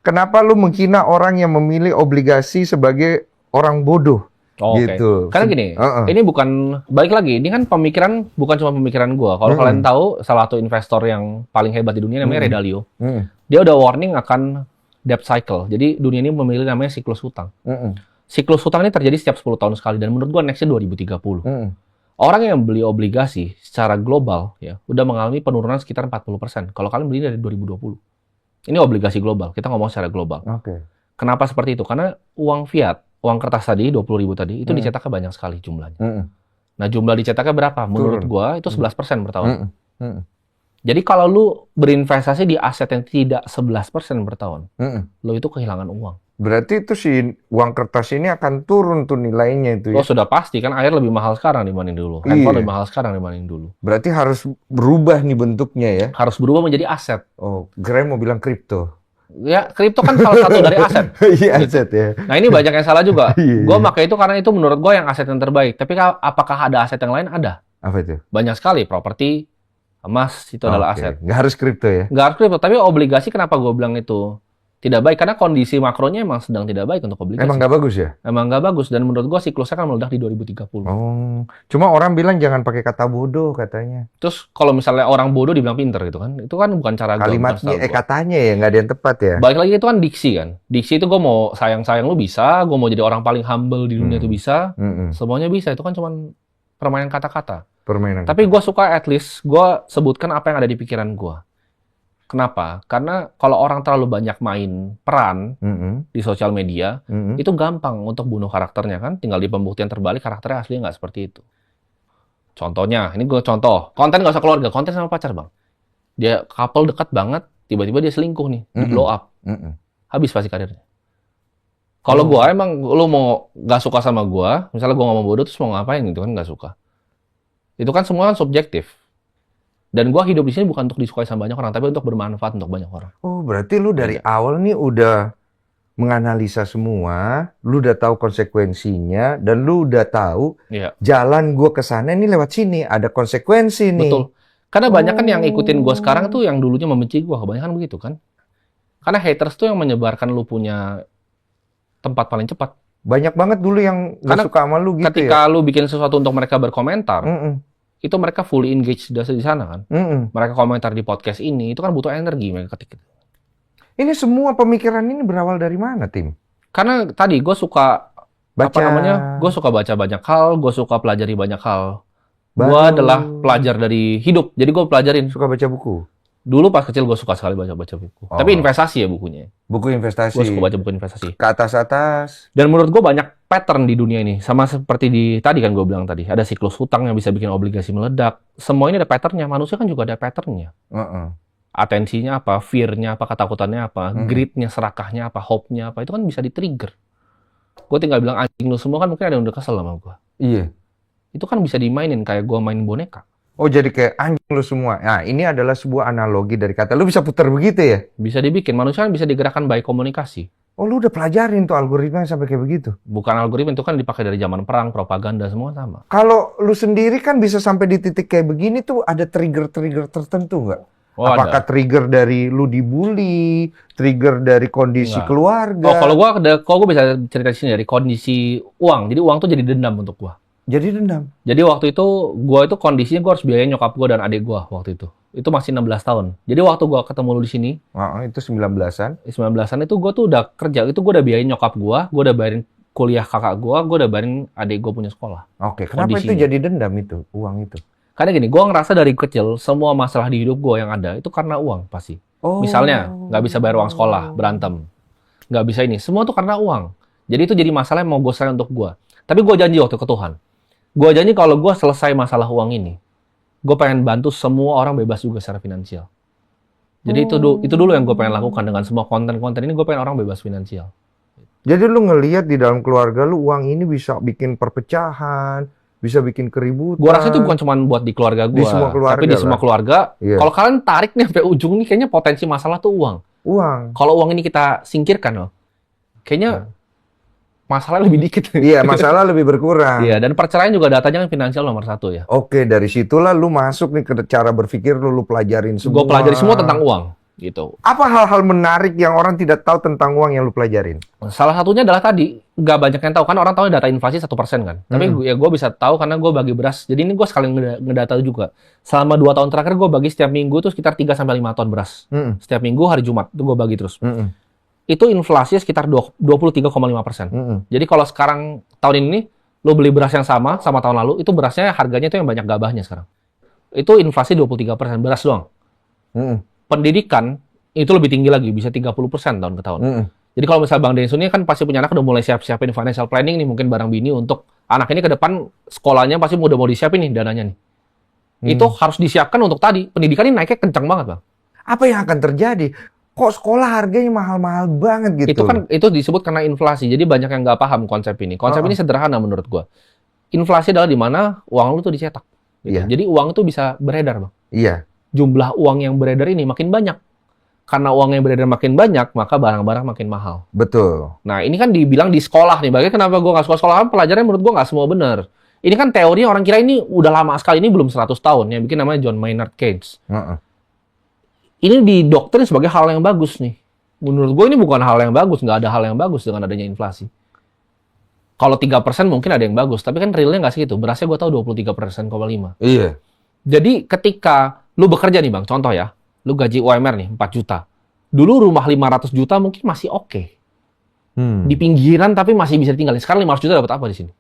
kenapa lu menghina orang yang memilih obligasi sebagai orang bodoh? Oh, Gitu. Karena gini, ini bukan, balik lagi, ini kan pemikiran, bukan cuma pemikiran gua. Kalau kalian tahu, salah satu investor yang paling hebat di dunia namanya Ray Dalio. Dia udah warning akan debt cycle. Jadi dunia ini memilih namanya siklus hutang. Siklus hutang ini terjadi setiap 10 tahun sekali, dan menurut gua next-nya 2030. Orang yang beli obligasi secara global ya udah mengalami penurunan sekitar 40%. Kalau kalian beli dari 2020. Ini obligasi global, kita ngomong secara global. Kenapa seperti itu? Karena uang fiat, uang kertas tadi, 20.000 tadi, itu dicetaknya banyak sekali jumlahnya. Nah, jumlah dicetaknya berapa? Menurut gua itu 11% per tahun. Jadi kalau lu berinvestasi di aset yang tidak 11% per tahun, lu itu kehilangan uang. Berarti itu si uang kertas ini akan turun tuh nilainya itu ya? Oh, sudah pasti kan, air lebih mahal sekarang dibanding dulu. Handphone lebih mahal sekarang dibanding dulu. Berarti harus berubah nih bentuknya ya? Harus berubah menjadi aset. Oh, keren mau bilang kripto. Ya, kripto kan salah satu dari aset. Iya, aset ya. Nah, ini banyak yang salah juga. Gue pakai itu karena itu menurut gue yang aset yang terbaik. Tapi apakah ada aset yang lain? Ada. Apa itu? Banyak sekali. Properti, emas, itu adalah aset. Nggak harus kripto ya? Nggak harus kripto. Tapi obligasi kenapa gue bilang itu tidak baik? Karena kondisi makronya emang sedang tidak baik untuk obligasi. Emang nggak bagus ya? Emang nggak bagus. Dan menurut gue siklusnya kan meledak di 2030. Oh, cuma orang bilang jangan pakai kata bodoh katanya. Terus kalau misalnya orang bodoh dibilang pinter gitu kan, itu kan bukan cara kalimatnya, katanya ya nggak ada yang tepat ya. Balik lagi itu kan diksi kan. Diksi itu gue mau sayang-sayang lu bisa, gue mau jadi orang paling humble di dunia itu bisa, semuanya bisa. Itu kan cuma permainan kata-kata. Tapi gue suka at least gue sebutkan apa yang ada di pikiran gue. Kenapa? Karena kalau orang terlalu banyak main peran di sosial media, itu gampang untuk bunuh karakternya kan. Tinggal di pembuktian terbalik karakternya aslinya nggak seperti itu. Contohnya, ini gue contoh. Konten nggak usah keluarga, konten sama pacar bang. Dia couple dekat banget, tiba-tiba dia selingkuh nih, di blow up. Habis pasti karirnya. Kalau gue emang, lu mau nggak suka sama gue, misalnya gue ngomong bodoh, terus mau ngapain gitu kan, nggak suka. Itu kan semua kan subjektif. Dan gue hidup di sini bukan untuk disukai sama banyak orang, tapi untuk bermanfaat untuk banyak orang. Oh, berarti lu dari awal nih udah menganalisa semua, lu udah tahu konsekuensinya, dan lu udah tahu jalan gue ke sana ini lewat sini, ada konsekuensi nih. Betul. Karena banyak kan yang ikutin gue sekarang tuh yang dulunya membenci gue, kebanyakan begitu kan. Karena haters tuh yang menyebarkan lu punya tempat paling cepat. Banyak banget dulu yang nggak suka sama lu gitu ketika lu bikin sesuatu untuk mereka berkomentar, itu mereka fully engaged di sana kan. Mereka komentar di podcast ini, itu kan butuh energi mereka ketik. Ini semua pemikiran ini berawal dari mana, Tim? Karena tadi gue suka gue suka baca banyak hal, gue suka pelajari banyak hal. Gue adalah pelajar dari hidup, jadi gue pelajarin. Suka baca buku? Dulu pas kecil gue suka sekali baca buku. Tapi investasi ya bukunya. Buku investasi. Gue suka baca buku investasi. Ke atas-atas. Dan menurut gue banyak pattern di dunia ini. Sama seperti tadi kan gue bilang tadi. Ada siklus hutang yang bisa bikin obligasi meledak. Semua ini ada patternnya. Manusia kan juga ada patternnya. Atensinya apa, fear-nya apa, ketakutannya apa, greed-nya, serakahnya apa, hope-nya apa. Itu kan bisa di-trigger. Gue tinggal bilang anjing lu semua kan mungkin ada yang udah kesel sama gue. Iya. Itu kan bisa dimainin kayak gue main boneka. Oh, jadi kayak anjing lu semua. Nah, ini adalah sebuah analogi dari kata. Lu bisa putar begitu ya? Bisa dibikin. Manusia kan bisa digerakkan by komunikasi. Oh, lu udah pelajarin tuh algoritma sampai kayak begitu? Bukan algoritma, itu kan dipakai dari zaman perang, propaganda, semua sama. Kalau lu sendiri kan bisa sampai di titik kayak begini tuh ada trigger-trigger tertentu nggak? Oh, apakah ada. Trigger dari lu dibully, trigger dari kondisi keluarga? Oh, kalau gue bisa cerita di sini dari kondisi uang. Jadi uang tuh jadi dendam untuk gue. Jadi dendam? Jadi waktu itu, gue itu kondisinya gue harus biayain nyokap gue dan adik gue waktu itu. Itu masih 16 tahun. Jadi waktu gue ketemu lu di sini, itu 19-an. 19-an itu gue tuh udah kerja. Itu gue udah biayain nyokap gue udah bayarin kuliah kakak gue udah bayarin adik gue punya sekolah. Oke, kenapa itu jadi dendam itu, uang itu? Karena gini, gue ngerasa dari kecil, semua masalah di hidup gue yang ada, itu karena uang pasti. Misalnya, nggak bisa bayar uang sekolah, berantem. Nggak bisa ini, semua tuh karena uang. Jadi itu jadi masalah yang mau gue selesai untuk gue. Tapi gue janji waktu ke Tuhan. Gue janji kalau gue selesai masalah uang ini, gue pengen bantu semua orang bebas juga secara finansial. Jadi itu dulu yang gue pengen lakukan dengan semua konten-konten ini, gue pengen orang bebas finansial. Jadi lu ngelihat di dalam keluarga lu uang ini bisa bikin perpecahan, bisa bikin keributan. Gue rasa itu bukan cuma buat di keluarga gue, tapi di semua keluarga. Kalau kalian tarik nih sampai ujung nih, kayaknya potensi masalah tuh uang. Kalau uang ini kita singkirkan loh, kayaknya masalah lebih dikit. Iya, masalah lebih berkurang. Iya, dan perceraian juga datanya kan finansial nomor 1 ya. Oke, dari situlah lu masuk nih ke cara berpikir lu pelajarin semua. Gue pelajari semua tentang uang. gitu. Apa hal-hal menarik yang orang tidak tahu tentang uang yang lu pelajarin? Salah satunya adalah tadi, nggak banyak yang tahu kan, orang tahu data inflasi 1% kan. Tapi ya gue bisa tahu karena gue bagi beras. Jadi ini gue sekalian ngedata juga. Selama 2 tahun terakhir gue bagi setiap minggu tuh sekitar 3-5 ton beras. Setiap minggu hari Jumat itu gue bagi terus. Itu inflasi sekitar 23,5%. Jadi kalau sekarang tahun ini lo beli beras yang sama tahun lalu, itu berasnya harganya itu yang banyak gabahnya sekarang. Itu inflasi 23% beras doang. Pendidikan itu lebih tinggi lagi, bisa 30% tahun ke tahun. Jadi kalau misalnya Bang Densu ini kan pasti punya anak udah mulai siap-siapin financial planning nih, mungkin barang bini untuk anak ini ke depan sekolahnya pasti udah mau disiapin nih dananya nih. Itu harus disiapkan untuk tadi, pendidikan ini naiknya kencang banget, Bang. Apa yang akan terjadi? Kok sekolah harganya mahal-mahal banget gitu? Itu disebut karena inflasi. Jadi banyak yang nggak paham konsep ini. Konsep ini sederhana menurut gua. Inflasi adalah di mana uang lu tuh dicetak. Gitu. Jadi uang itu bisa beredar, Bang. Iya. Jumlah uang yang beredar ini makin banyak. Karena uang yang beredar makin banyak, maka barang-barang makin mahal. Betul. Nah, ini kan dibilang di sekolah nih. Bagaimana kenapa gua nggak sekolah? Pelajarannya menurut gua nggak semua benar. Ini kan teori orang kira ini udah lama sekali. Ini belum 100 tahun. Yang bikin namanya John Maynard Keynes. Ini didoktrin sebagai hal yang bagus nih. Menurut gue ini bukan hal yang bagus. Nggak ada hal yang bagus dengan adanya inflasi. Kalau 3% mungkin ada yang bagus. Tapi kan realnya nggak segitu. Berasnya gue tahu 23,5%. Iya. Jadi ketika lu bekerja nih Bang, contoh ya. Lu gaji UMR nih 4 juta. Dulu rumah 500 juta mungkin masih oke. Di pinggiran tapi masih bisa ditinggalin. Sekarang 500 juta dapat apa di sini?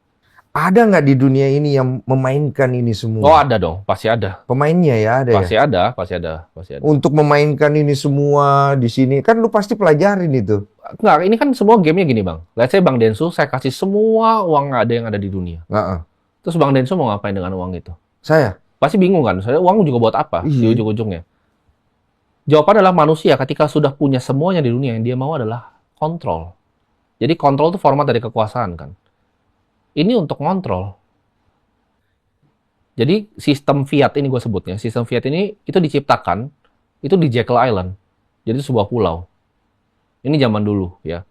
Ada nggak di dunia ini yang memainkan ini semua? Oh ada dong, pasti ada. Pemainnya ya ada pasti ya? Pasti ada. Untuk memainkan ini semua di sini, kan lu pasti pelajarin itu. Enggak, ini kan semua gamenya gini Bang. Let's say Bang Densu, saya kasih semua uang yang ada di dunia. Terus Bang Densu mau ngapain dengan uang itu? Saya? Pasti bingung kan, soalnya uang juga buat apa di ujung-ujungnya? Jawaban adalah manusia ketika sudah punya semuanya di dunia, yang dia mau adalah kontrol. Jadi kontrol itu format dari kekuasaan kan. Ini untuk ngontrol. Jadi sistem fiat ini gue sebutnya, sistem fiat ini itu diciptakan itu di Jekyll Island. Jadi sebuah pulau. Ini zaman dulu ya.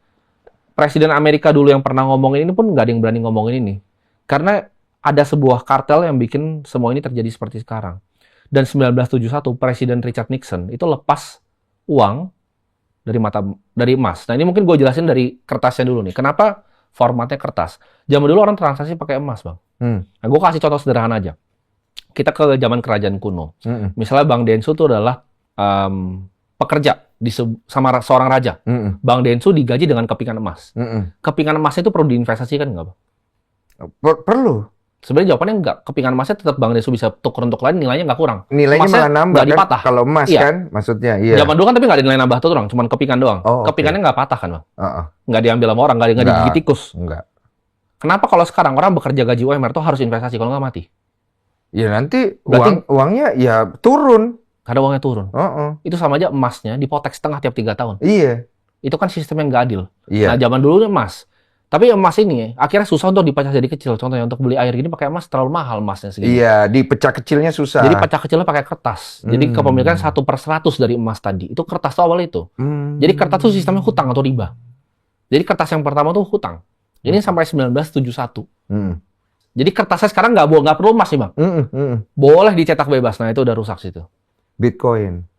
Presiden Amerika dulu yang pernah ngomongin ini pun nggak ada yang berani ngomongin ini. Dari ada sebuah kartel yang bikin semua ini terjadi seperti sekarang. Dan 1971 Presiden Richard Nixon itu lepas uang dari emas. Nah ini mungkin gue jelasin dari kertasnya dulu nih. Kenapa formatnya kertas? Zaman dulu orang transaksi pakai emas, Bang. Nah, gue kasih contoh sederhana aja. Kita ke zaman kerajaan kuno. Misalnya Bang Densu itu adalah pekerja sama seorang raja. Bang Densu digaji dengan kepingan emas. Kepingan emasnya itu perlu diinvestasikan nggak, Bang? Perlu. Sebenarnya jawabannya enggak. Kepingan emasnya tetap Bang Densu bisa tuker untuk lain, nilainya nggak kurang. Nilainya emasnya malah nambah kan? Dipatah. Kalau emas kan, maksudnya. Iya. Zaman dulu kan tapi nggak ada nilai nambah tuh, Bang. Cuman kepingan doang. Kepingannya nggak patah kan, Bang? Nggak diambil sama orang, nggak digigit tikus. Enggak. Kenapa kalau sekarang orang bekerja gaji UMR tuh harus investasi, kalau nggak mati? Ya nanti uangnya ya turun. Karena uangnya turun. Itu sama aja emasnya dipotek setengah tiap 3 tahun. Iya. Itu kan sistem yang nggak adil. Iya. Nah zaman dulu emas. Tapi emas ini akhirnya susah untuk dipecah jadi kecil. Contohnya untuk beli air gini pakai emas terlalu mahal emasnya segini. Iya, dipecah kecilnya susah. Jadi pecah kecilnya pakai kertas. Jadi kepemilikan 1/100 dari emas tadi. Itu kertas tuh awal itu. Jadi kertas tuh sistemnya hutang atau riba. Jadi kertas yang pertama tuh hutang. Ini sampai 1971. Jadi kertasnya sekarang nggak perlu emas nih Bang. Boleh dicetak bebas. Nah itu udah rusak situ. Bitcoin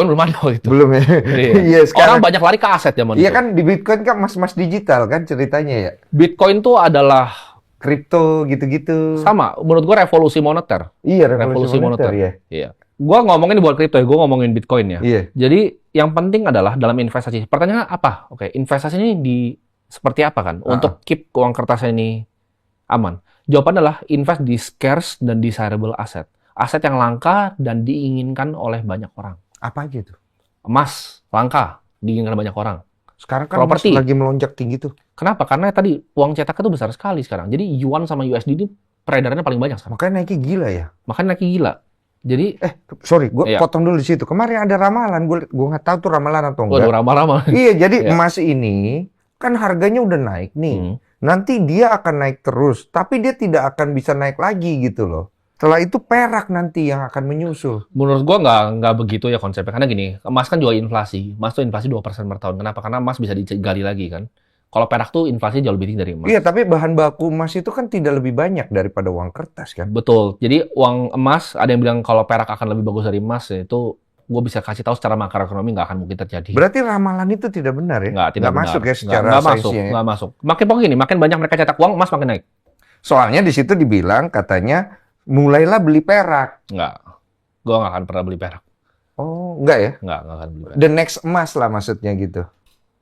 belum ada waktu itu. Belum ya? Iya, sekarang orang banyak lari ke aset zaman itu. Iya kan di Bitcoin kan emas digital kan ceritanya ya. Bitcoin tuh adalah kripto gitu-gitu. Sama, menurut gua revolusi moneter. Iya, revolusi moneter. Iya. Gua ngomongin buat kripto ya, gua ngomongin Bitcoin ya. Iya. Jadi yang penting adalah dalam investasi. Pertanyaannya apa? Oke, investasi ini seperti apa kan? Untuk keep uang kertasnya ini aman. Jawabannya adalah invest di scarce dan desirable asset. Aset yang langka dan diinginkan oleh banyak orang. Apa aja tuh? Emas, langka, diinginkan banyak orang. Sekarang kan properti lagi melonjak tinggi tuh. Kenapa? Karena tadi uang cetaknya tuh besar sekali sekarang. Jadi yuan sama USD ini peredarannya paling banyak sekarang. Makanya naiknya gila ya? Makanya naiknya gila. Jadi, sorry, gue potong dulu di situ. Kemarin ada ramalan, gue nggak tahu tuh ramalan atau enggak. Waduh, ramalan. Iya, jadi emas ini kan harganya udah naik nih. Nanti dia akan naik terus, tapi dia tidak akan bisa naik lagi gitu loh. Setelah itu perak nanti yang akan menyusul. Menurut gua nggak begitu ya konsepnya. Karena gini, emas kan juga inflasi. Emas tuh inflasi 2% per tahun. Kenapa? Karena emas bisa digali lagi kan. Kalau perak tuh inflasi jauh lebih tinggi dari emas. Iya, tapi bahan baku emas itu kan tidak lebih banyak daripada uang kertas kan. Betul. Jadi uang emas, ada yang bilang kalau perak akan lebih bagus dari emas, ya itu gue bisa kasih tahu secara makroekonomi nggak akan mungkin terjadi. Berarti ramalan itu tidak benar ya? Tidak benar. Masuk ya secara nggak masuk. Makin pokoknya makin banyak mereka cetak uang, emas makin naik. Soalnya di situ dibilang katanya mulailah beli perak. Nggak. Gue nggak akan pernah beli perak. Oh, enggak ya? Nggak akan beli perak. The next emas lah maksudnya gitu.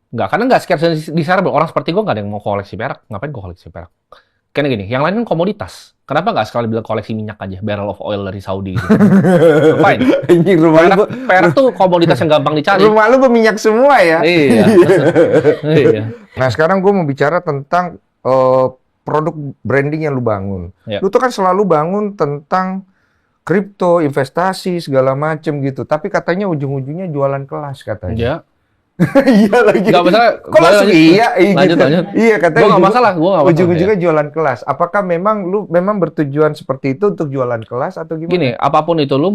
Nggak, karena nggak scarcity desirable. Orang seperti gue nggak ada yang mau koleksi perak. Ngapain gue koleksi perak? Karena gini, yang lain kan komoditas. Kenapa nggak sekali bilang koleksi minyak aja, barrel of oil dari Saudi gitu? Ngapain? Perak tuh komoditas yang gampang dicari. Rumah lu berminyak semua ya? Iya. Iya. Nah sekarang gue mau bicara tentang produk branding yang lu bangun. Ya. Lu tuh kan selalu bangun tentang kripto, investasi, segala macem gitu. Tapi katanya ujung-ujungnya jualan kelas katanya. Ya. Iya lagi. Nggak masalah. Kok langsung iya? Lanjut. Iya katanya. Gue nggak masalah. Ujung-ujungnya jualan kelas. Apakah memang lu bertujuan seperti itu untuk jualan kelas atau gimana? Gini, apapun itu lu